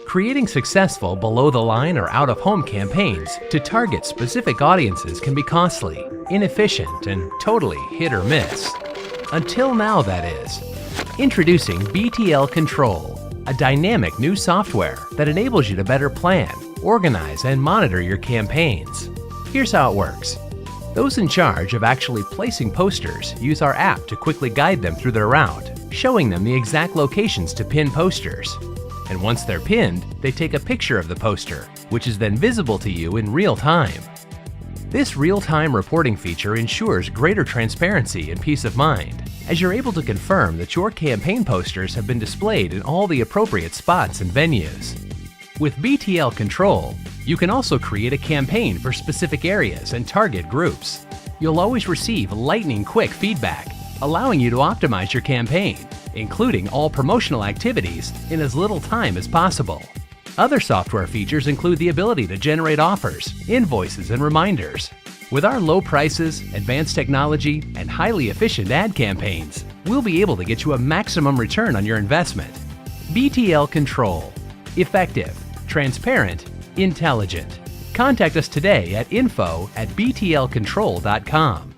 Creating successful below-the-line or out-of-home campaigns to target specific audiences can be costly, inefficient, and totally hit or miss. Until now, that is. Introducing BTL Control, a dynamic new software that enables you to better plan, organize, and monitor your campaigns. Here's how it works. Those in charge of actually placing posters use our app to quickly guide them through their route, showing them the exact locations to pin posters. And once they're pinned, they take a picture of the poster, which is then visible to you in real time. This real-time reporting feature ensures greater transparency and peace of mind, as you're able to confirm that your campaign posters have been displayed in all the appropriate spots and venues. With BTL Control, you can also create a campaign for specific areas and target groups. You'll always receive lightning-quick feedback, allowing you to optimize your campaign, including all promotional activities, in as little time as possible. Other software features include the ability to generate offers, invoices, and reminders. With our low prices, advanced technology, and highly efficient ad campaigns, we'll be able to get you a maximum return on your investment. BTL Control. Effective, transparent, intelligent. Contact us today at info@btlcontrol.com.